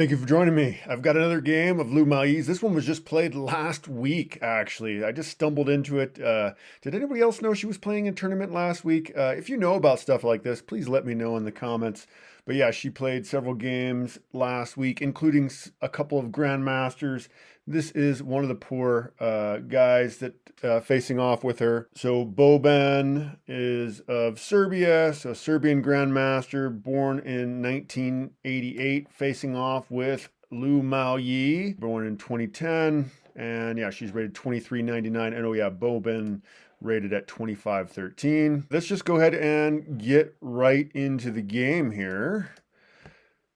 Thank you for joining me. I've got another game of Miaoyi's. This one was just played last week, actually. I just stumbled into it. Did anybody else know she was playing a tournament last week? If you know about stuff like this, please let me know in the comments. But yeah, she played several games last week, including a couple of Grandmasters. This is one of the poor guys that facing off with her. So Boban is of Serbia, so Serbian Grandmaster, born in 1988, facing off with Miaoyi, born in 2010. And yeah, she's rated 2399. And oh yeah, Boban rated at 2513. Let's just go ahead and get right into the game here.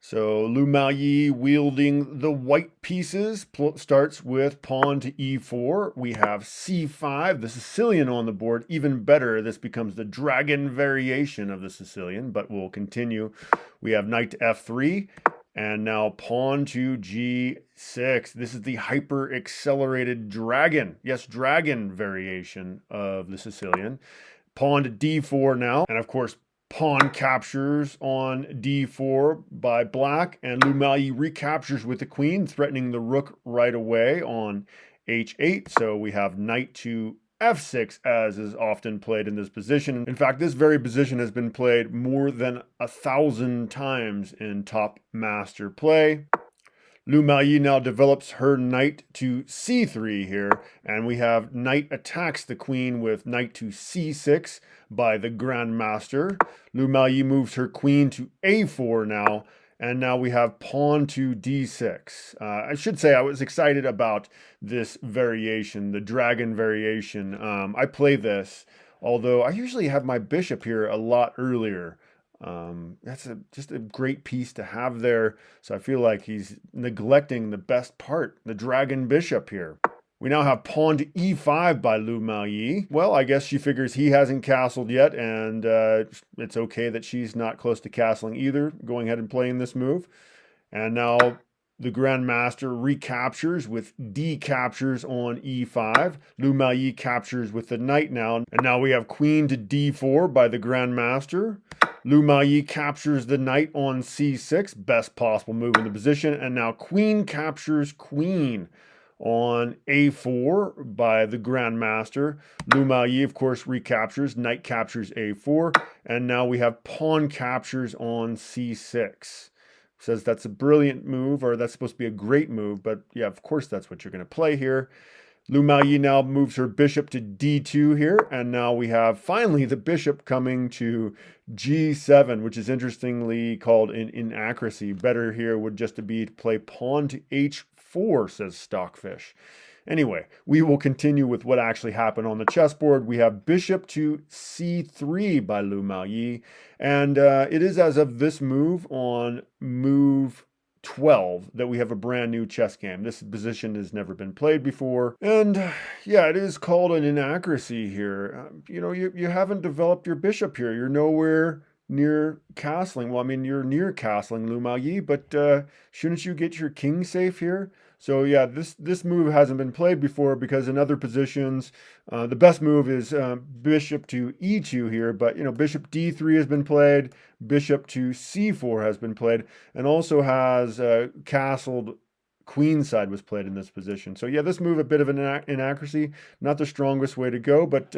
So Miaoyi wielding the white pieces starts with pawn to e4. We have c5, the Sicilian on the board. Even better, this becomes the dragon variation of the Sicilian, but we'll continue. We have knight to f3, and now pawn to g6. This is the hyper accelerated dragon. Yes, dragon variation of the Sicilian. Pawn to d4 now, and of course, pawn captures on d4 by black, and Miaoyi recaptures with the queen, threatening the rook right away on h8. So we have knight to f6, as is often played in this position. In fact, this very position has been played more than 1,000 times in top master play. Miaoyi now develops her knight to c3 here, and we have knight attacks the queen with knight to c6 by the Grandmaster. Miaoyi moves her queen to a4 now, and now we have pawn to d6. I should say I was excited about this variation, the dragon variation. I play this, although I usually have my bishop here a lot earlier. That's just a great piece to have there. So I feel like he's neglecting the best part, the dragon bishop here. We now have pawn to e5 by Miaoyi. Well, I guess she figures he hasn't castled yet, and it's okay that she's not close to castling either, going ahead and playing this move. And now the Grandmaster recaptures with decaptures on e5. Miaoyi captures with the knight now. And now we have queen to d4 by the Grandmaster. Miaoyi captures the knight on c6, best possible move in the position. And now queen captures queen on a4 by the Grandmaster. Miaoyi, of course, recaptures. Knight captures a4. And now we have pawn captures on c6. Says that's a brilliant move, or that's supposed to be a great move, but yeah, of course that's what you're going to play here. Miaoyi now moves her bishop to d2 here, and now we have finally the bishop coming to g7, which is interestingly called an inaccuracy. Better here would just be to play pawn to h4, says Stockfish. Anyway, we will continue with what actually happened on the chessboard. We have bishop to c3 by Miaoyi, and it is as of this move on move 12 that we have a brand new chess game. This position has never been played before, and yeah, it is called an inaccuracy here. You haven't developed your bishop here. You're nowhere near castling. Well, I mean, you're near castling, Miaoyi, but shouldn't you get your king safe here? So yeah, this move hasn't been played before, because in other positions, the best move is bishop to e2 here, but bishop d3 has been played, bishop to c4 has been played, and also has castled queenside was played in this position. So yeah, this move a bit of an inaccuracy, not the strongest way to go, but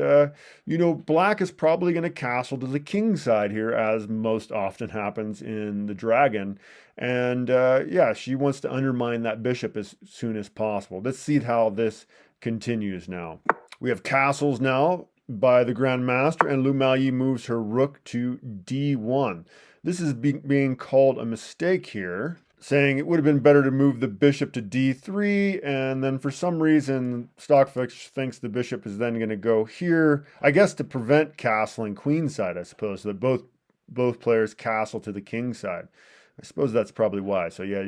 black is probably going to castle to the king side here, as most often happens in the dragon. And yeah, she wants to undermine that bishop as soon as possible. Let's see how this continues now. We have castles now by the Grandmaster, and Miaoyi moves her rook to d1. This is being called a mistake here, saying it would have been better to move the bishop to d3, and then for some reason Stockfish thinks the bishop is then going to go here, I guess to prevent castling queenside, I suppose, so that both players castle to the king side. I suppose that's probably why. So yeah,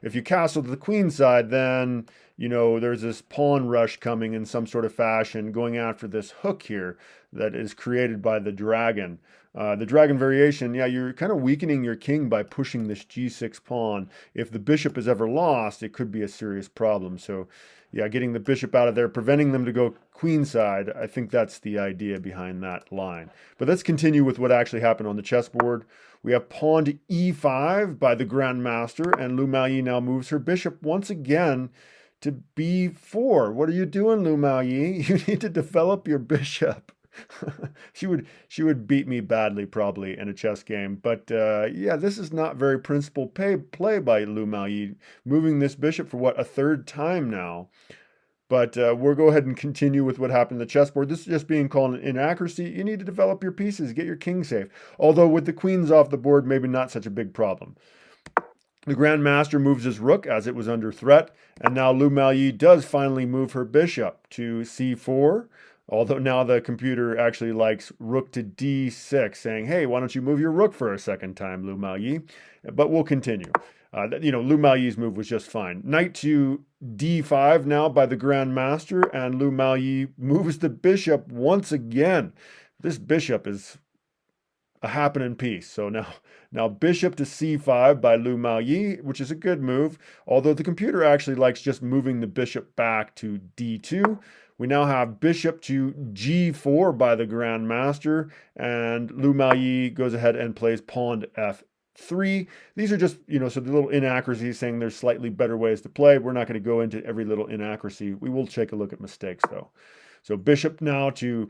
if you castle to the queen side, then you know, there's this pawn rush coming in some sort of fashion, going after this hook here that is created by the dragon. The dragon variation, yeah, you're kind of weakening your king by pushing this g6 pawn. If the bishop is ever lost, it could be a serious problem. So, yeah, getting the bishop out of there, preventing them to go queenside, I think that's the idea behind that line. But let's continue with what actually happened on the chessboard. We have pawn to e5 by the Grandmaster, and Lu Maoyi now moves her bishop once again to b4. What are you doing, Lu Maoyi? You need to develop your bishop. she would beat me badly probably in a chess game, but yeah, this is not very principled play by Lu Maoyi, moving this bishop for what, a third time now. But we'll go ahead and continue with what happened in the chessboard. This is just being called an inaccuracy. You need to develop your pieces, get your king safe. Although with the queens off the board, maybe not such a big problem. The Grandmaster moves his rook as it was under threat, and now Lu Maoyi does finally move her bishop to c4, although now the computer actually likes rook to d6, saying, hey, why don't you move your rook for a second time, Lu Maoyi? But we'll continue. You know, Lu Maoyi's move was just fine. Knight to d5 now by the Grandmaster, and Lu Maoyi moves the bishop once again. This bishop is a happening piece. So now bishop to c5 by Lu Maoyi, which is a good move, although the computer actually likes just moving the bishop back to d2. We now have bishop to g4 by the Grandmaster, and Lu Maoyi goes ahead and plays pawn to f3. These are just, you know, so the little inaccuracies saying there's slightly better ways to play. We're not going to go into every little inaccuracy. We will take a look at mistakes though. So bishop now to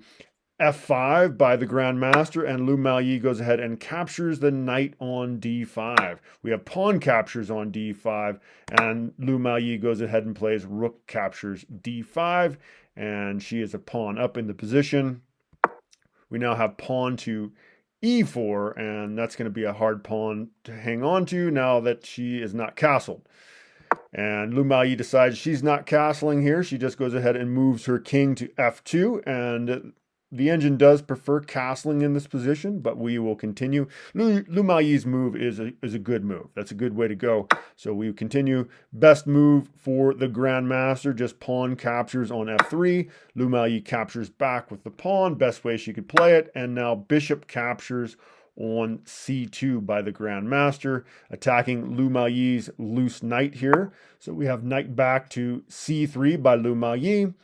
f5 by the Grandmaster, and Lu Maoyi goes ahead and captures the knight on d5. We have pawn captures on d5, and Lu Maoyi goes ahead and plays rook captures d5, and she is a pawn up in the position. We now have pawn to e4, and that's going to be a hard pawn to hang on to now that she is not castled. And Lu Maoyi decides she's not castling here. She just goes ahead and moves her king to f2, and the engine does prefer castling in this position, but we will continue. Lu Maoyi's move is a good move. That's a good way to go. So we continue. Best move for the Grandmaster, just pawn captures on f3. Lu Maoyi captures back with the pawn. Best way she could play it. And now bishop captures on c2 by the Grandmaster, attacking Lu Maoyi's loose knight here. So we have knight back to c3 by Lu Maoyi.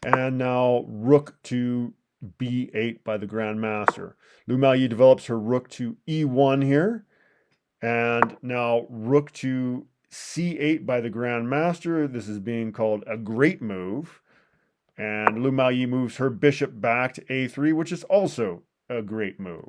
And now rook to b8 by the Grandmaster. Lu Maoyi develops her rook to e1 here. And now rook to c8 by the Grandmaster. This is being called a great move. And Lu Maoyi moves her bishop back to a3, which is also a great move.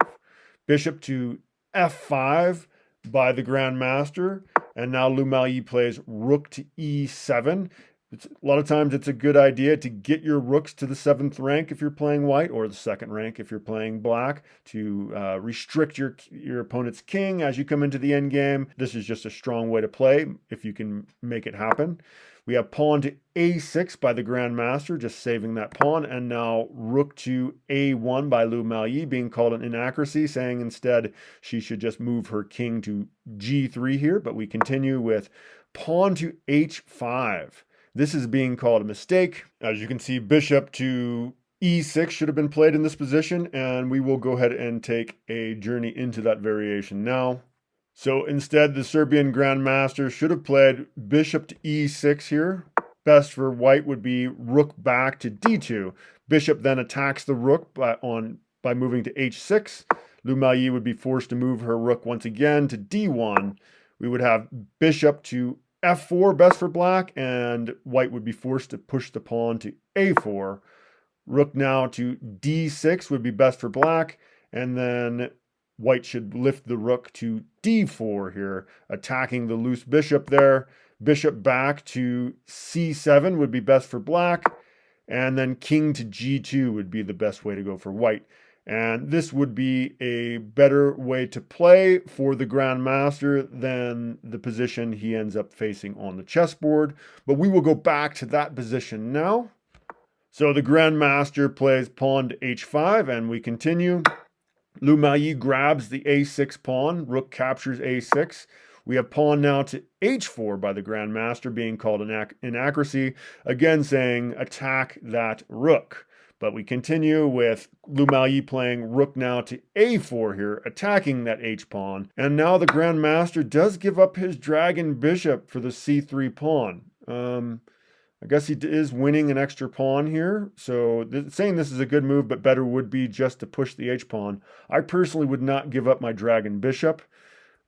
Bishop to f5 by the Grandmaster. And now Lu Maoyi plays rook to e7. A lot of times it's a good idea to get your rooks to the 7th rank if you're playing white, or the 2nd rank if you're playing black, to restrict your opponent's king as you come into the endgame. This is just a strong way to play if you can make it happen. We have pawn to a6 by the Grandmaster, just saving that pawn, and now rook to a1 by Lu Maoyi, being called an inaccuracy, saying instead she should just move her king to g3 here, but we continue with pawn to h5. This is being called a mistake. As you can see, bishop to e6 should have been played in this position, and we will go ahead and take a journey into that variation now. So instead, the Serbian Grandmaster should have played bishop to e6 here. Best for white would be rook back to d2. Bishop then attacks the rook by moving to h6. Lu Maoyi would be forced to move her rook once again to d1. We would have bishop to f4 best for black, and white would be forced to push the pawn to a4. Rook now to d6 would be best for black, and then white should lift the rook to d4 here, attacking the loose bishop there. Bishop back to c7 would be best for black, and then king to g2 would be the best way to go for white. And this would be a better way to play for the Grandmaster than the position he ends up facing on the chessboard. But we will go back to that position now. So the Grandmaster plays pawn to h5, and we continue. Lu Maoyi grabs the a6 pawn. Rook captures a6. We have pawn now to h4 by the Grandmaster, being called an inaccuracy, again saying attack that rook. But we continue with Lu Miaoyi playing rook now to a4 here, attacking that h-pawn. And now the Grandmaster does give up his dragon bishop for the c3 pawn. I guess he is winning an extra pawn here. So saying this is a good move, but better would be just to push the h-pawn. I personally would not give up my dragon bishop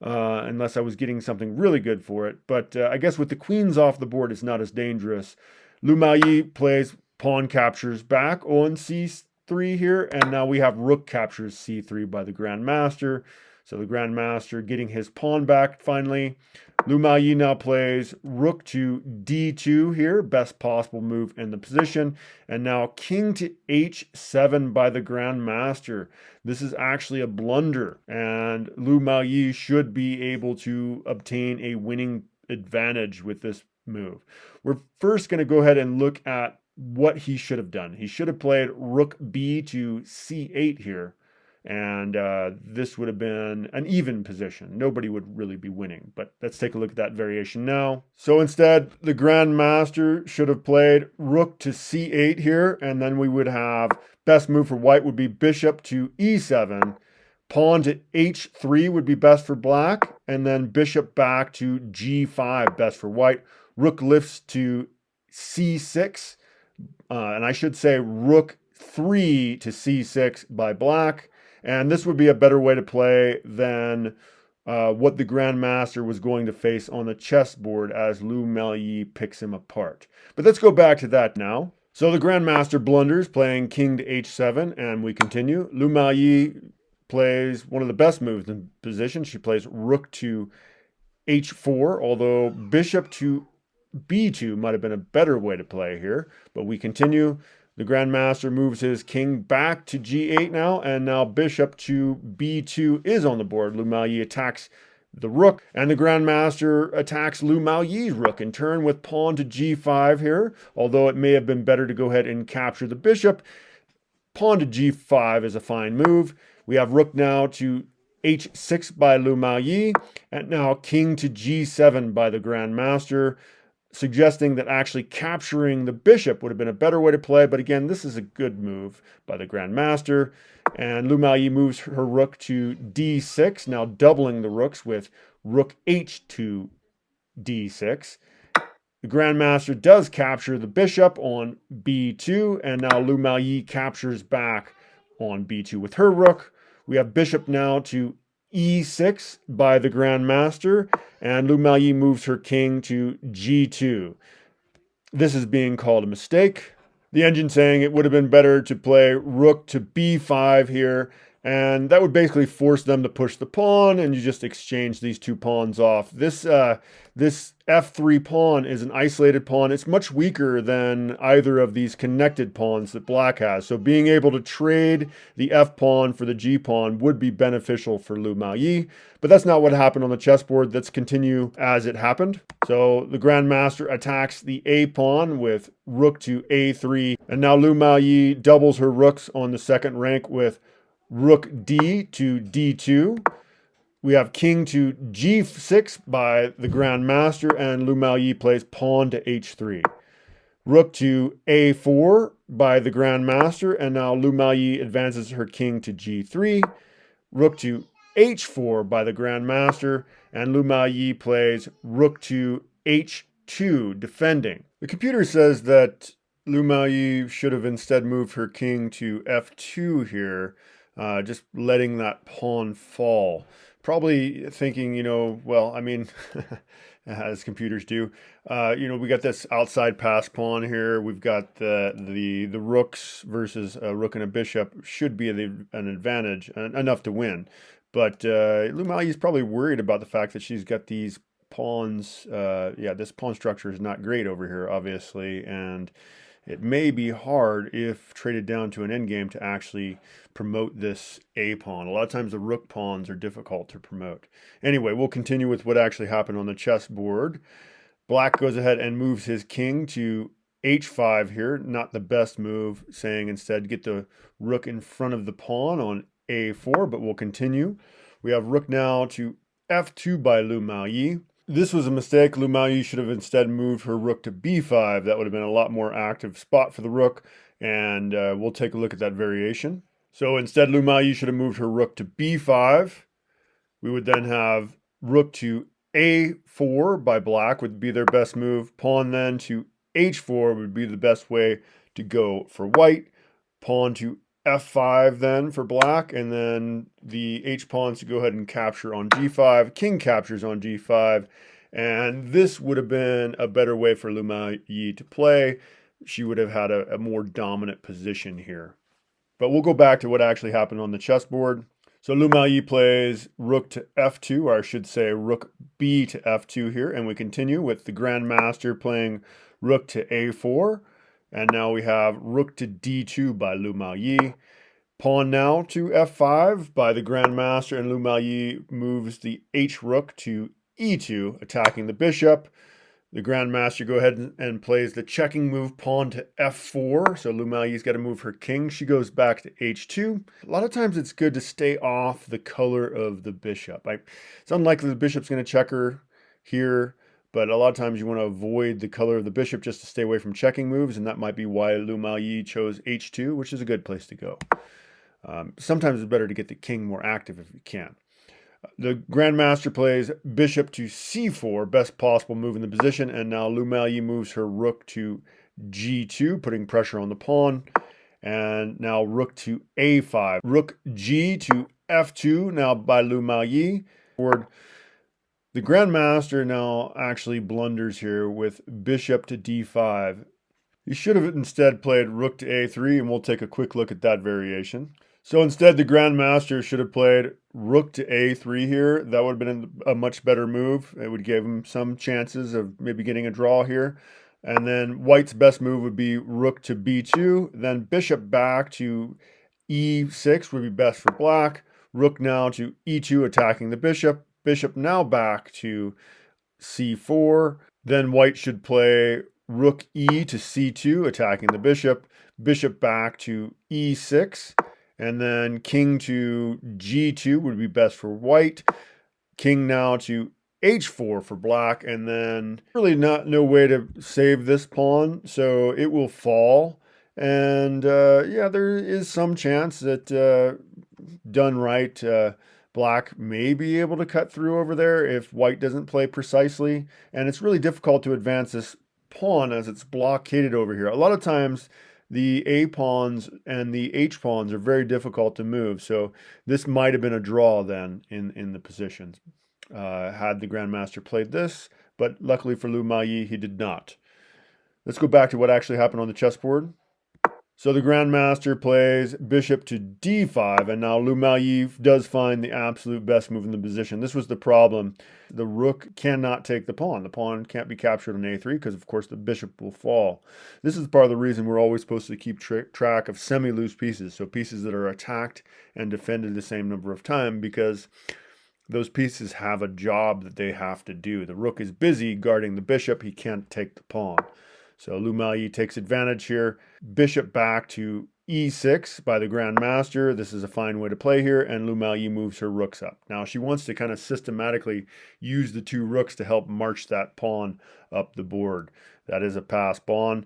unless I was getting something really good for it. But I guess with the queens off the board, it's not as dangerous. Lu Miaoyi plays pawn captures back on c3 here, and now we have rook captures c3 by the Grandmaster. So the Grandmaster getting his pawn back finally. Lu Miaoyi now plays rook to d2 here, best possible move in the position. And now king to h7 by the Grandmaster. This is actually a blunder, and Lu Miaoyi should be able to obtain a winning advantage with this move. We're first going to go ahead and look at what he should have done. He should have played rook b to c8 here, and this would have been an even position. Nobody would really be winning, but let's take a look at that variation now. So instead, the Grandmaster should have played rook to c8 here, and then we would have best move for white would be bishop to e7. Pawn to h3 would be best for black, and then bishop back to g5, best for white. Rook lifts to c6, and I should say rook 3 to c6 by black. And this would be a better way to play than what the Grandmaster was going to face on the chessboard as Lu Miaoyi picks him apart. But let's go back to that now. So the Grandmaster blunders, playing king to h7, and we continue. Lu Miaoyi plays one of the best moves in position. She plays rook to h4, although bishop to b2 might have been a better way to play here. But we continue. The Grandmaster moves his king back to g8 now, and now bishop to b2 is on the board. Lu Miaoyi attacks the rook, and the Grandmaster attacks Lu Miaoyi's rook in turn with pawn to g5 here, although it may have been better to go ahead and capture the bishop. Pawn to g5 is a fine move. We have rook now to h6 by Lu Miaoyi, and now king to g7 by the Grandmaster, suggesting that actually capturing the bishop would have been a better way to play. But again, this is a good move by the Grandmaster. And Lu Miaoyi moves her rook to d6, now doubling the rooks with rook h to d6. The Grandmaster does capture the bishop on b2, and now Lu Miaoyi captures back on b2 with her rook. We have bishop now to e6 by the Grandmaster, and Lu Miaoyi moves her king to g2. This is being called a mistake. The engine saying it would have been better to play rook to b5 here, and that would basically force them to push the pawn, and you just exchange these two pawns off. This f3 pawn is an isolated pawn. It's much weaker than either of these connected pawns that black has. So being able to trade the f pawn for the g pawn would be beneficial for Lu Miaoyi. But that's not what happened on the chessboard. Let's continue as it happened. So the Grandmaster attacks the a pawn with rook to a3. And now Lu Miaoyi doubles her rooks on the second rank with rook d to d2. We have king to g6 by the Grandmaster, and Lu Miaoyi plays pawn to h3. Rook to a4 by the Grandmaster, and now Lu Miaoyi advances her king to g3. Rook to h4 by the Grandmaster, and Lu Miaoyi plays rook to h2, defending. The computer says that Lu Miaoyi should have instead moved her king to f2 here, just letting that pawn fall. Probably thinking, well, I mean, as computers do, we got this outside pass pawn here. We've got the rooks versus a rook and a bishop should be an advantage, enough to win. But Lu Miaoyi is probably worried about the fact that she's got these pawns. This pawn structure is not great over here, obviously, and it may be hard if traded down to an endgame to actually promote this a pawn. A lot of times the rook pawns are difficult to promote. Anyway, we'll continue with what actually happened on the chessboard. Black goes ahead and moves his king to h5 here. Not the best move, saying instead get the rook in front of the pawn on a4, but we'll continue. We have rook now to f2 by Lu Miaoyi. This was a mistake. Lu Miaoyi should have instead moved her rook to b5. That would have been a lot more active spot for the rook, and we'll take a look at that variation. So instead, Lu Miaoyi should have moved her rook to b5. We would then have rook to a4 by black would be their best move. Pawn then to h4 would be the best way to go for white. Pawn to f5 then for black, and then the h-pawns to go ahead and capture on g5. King captures on g5, and this would have been a better way for Lu Miaoyi to play. She would have had a more dominant position here. But we'll go back to what actually happened on the chessboard. So Lu Miaoyi plays rook to f2, or I should say rook b to f2 here, and we continue with the Grandmaster playing rook to a4. And now we have rook to d2 by Lu Miaoyi. Pawn now to f5 by the Grandmaster, and Lu Miaoyi moves the h-rook to e2, attacking the bishop. The Grandmaster go ahead and plays the checking move, pawn to f4. So Lu Miaoyi's got to move her king. She goes back to h2. A lot of times it's good to stay off the color of the bishop. It's unlikely the bishop's going to check her here, but a lot of times you want to avoid the color of the bishop just to stay away from checking moves, and that might be why Lu Miaoyi chose h2, which is a good place to go. Sometimes it's better to get the king more active if you can. The Grandmaster plays bishop to c4, best possible move in the position, and now Lu Miaoyi moves her rook to g2, putting pressure on the pawn, and now rook to a5. Rook g to f2 now by Lu Miaoyi. The Grandmaster now actually blunders here with bishop to d5. He should have instead played rook to a3, and we'll take a quick look at that variation. So instead, the Grandmaster should have played rook to a3 here. That would have been a much better move. It would give him some chances of maybe getting a draw here. And then White's best move would be rook to b2. Then bishop back to e6 would be best for black. Rook now to e2, attacking the bishop. Bishop now back to c4. Then White should play rook e to c2, attacking the bishop. Bishop back to e6. And then king to g2 would be best for white. King now to h4 for black. And then really no way to save this pawn, so it will fall. And yeah, there is some chance that done right, black may be able to cut through over there if white doesn't play precisely. And it's really difficult to advance this pawn as it's blockaded over here. A lot of times the A pawns and the H pawns are very difficult to move. So this might have been a draw then in the positions had the Grandmaster played this, but luckily for Lu Miaoyi, he did not. Let's go back to what actually happened on the chessboard. So the Grandmaster plays bishop to d5, and now Lu Miaoyi does find the absolute best move in the position. This was the problem. The rook cannot take the pawn. The pawn can't be captured on a3 because, of course, the bishop will fall. This is part of the reason we're always supposed to keep track of semi-loose pieces, so pieces that are attacked and defended the same number of times, because those pieces have a job that they have to do. The rook is busy guarding the bishop. He can't take the pawn. So Lu Miaoyi takes advantage here. Bishop back to e6 by the Grandmaster. This is a fine way to play here, and Lu Miaoyi moves her rooks up. Now she wants to kind of systematically use the two rooks to help march that pawn up the board. That is a pass pawn.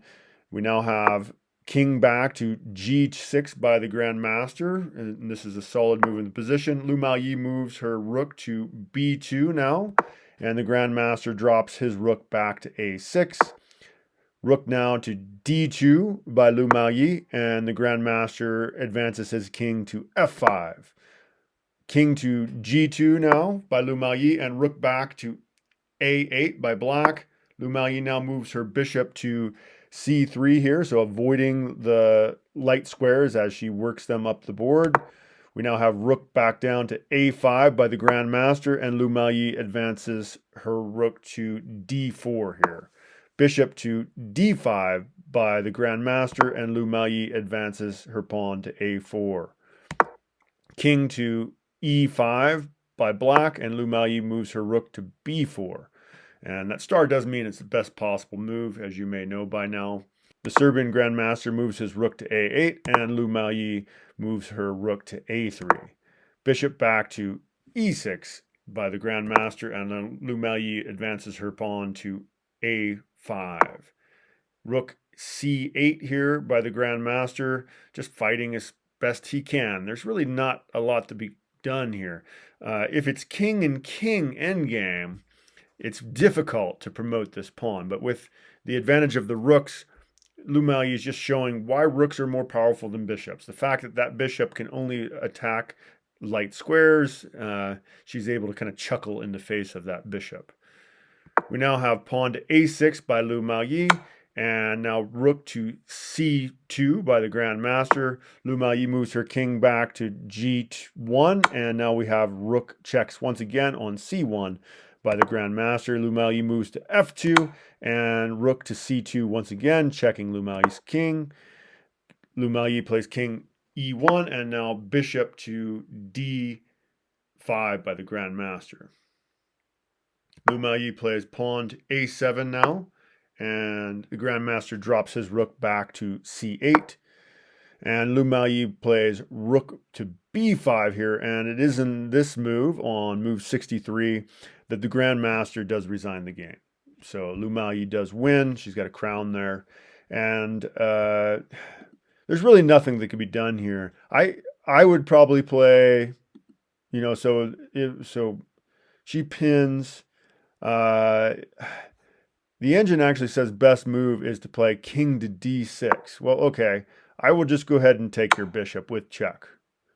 We now have king back to g6 by the Grandmaster, and this is a solid move in the position. Lu Miaoyi moves her rook to b2 now, and the Grandmaster drops his rook back to a6. Rook now to d2 by Lu Miaoyi, and the Grandmaster advances his king to f5. King to g2 now by Lu Miaoyi, and rook back to a8 by black. Lu Miaoyi now moves her bishop to c3 here, so avoiding the light squares as she works them up the board. We now have rook back down to a5 by the Grandmaster, and Lu Miaoyi advances her rook to d4 here. Bishop to d5 by the Grandmaster, and Lu Miaoyi advances her pawn to a4. King to e5 by black, and Lu Miaoyi moves her rook to b4. And that star does mean it's the best possible move, as you may know by now. The Serbian Grandmaster moves his rook to a8, and Lu Miaoyi moves her rook to a3. Bishop back to e6. by the Grandmaster, and then Miaoyi advances her pawn to a5. Rook c8 here by the Grandmaster, just fighting as best he can. There's really not a lot to be done here. If it's king and king endgame, it's difficult to promote this pawn, but with the advantage of the rooks, Miaoyi is just showing why rooks are more powerful than bishops. The fact that that bishop can only attack light squares, she's able to kind of chuckle in the face of that bishop. We now have pawn to a6 by Miaoyi, and now rook to c2 by the Grandmaster. Miaoyi moves her king back to g1, and now we have rook checks once again on c1 by the Grandmaster. Miaoyi moves to f2, and rook to c2 once again, checking Miaoyi's king. Miaoyi plays king e1, and now bishop to d5 by the Grandmaster. Miaoyi plays pawn to a7 now, and the Grandmaster drops his rook back to c8. And Miaoyi plays rook to b5 here, and it is in this move, on move 63, that the Grandmaster does resign the game. So Miaoyi does win. She's got a crown there, and there's really nothing that can be done here. I would probably play, you know, so she pins. The engine actually says best move is to play king to d6. Well, okay, I will just go ahead and take your bishop with check.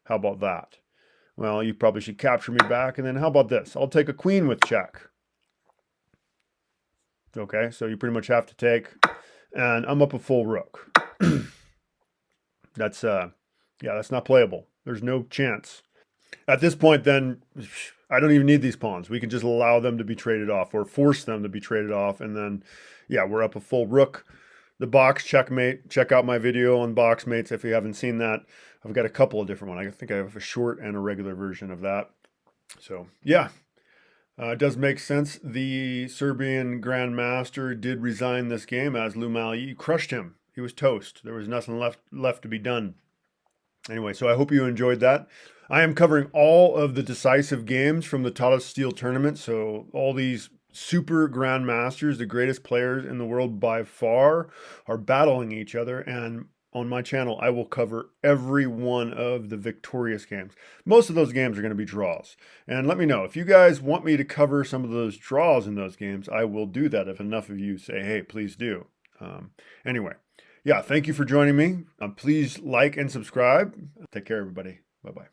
How about that? Well, you probably should capture me back, and then how about this? I'll take a queen with check. Okay, so you pretty much have to take, and I'm up a full rook. That's that's not playable. There's no chance. At this point, then, I don't even need these pawns. We can just allow them to be traded off, or force them to be traded off, and then, yeah, we're up a full rook. The box checkmate. Check out my video on box mates if you haven't seen that. I've got a couple of different ones. I think I have a short and a regular version of that. So, yeah. It does make sense. The Serbian Grandmaster did resign this game as Miaoyi crushed him. He was toast. There was nothing left to be done. Anyway, so I hope you enjoyed that. I am covering all of the decisive games from the Tata Steel tournament. So all these super grandmasters, the greatest players in the world by far, are battling each other. And on my channel, I will cover every one of the victorious games. Most of those games are going to be draws. And let me know, if you guys want me to cover some of those draws in those games, I will do that if enough of you say, hey, please do. Anyway, yeah, thank you for joining me. Please like and subscribe. Take care, everybody. Bye-bye.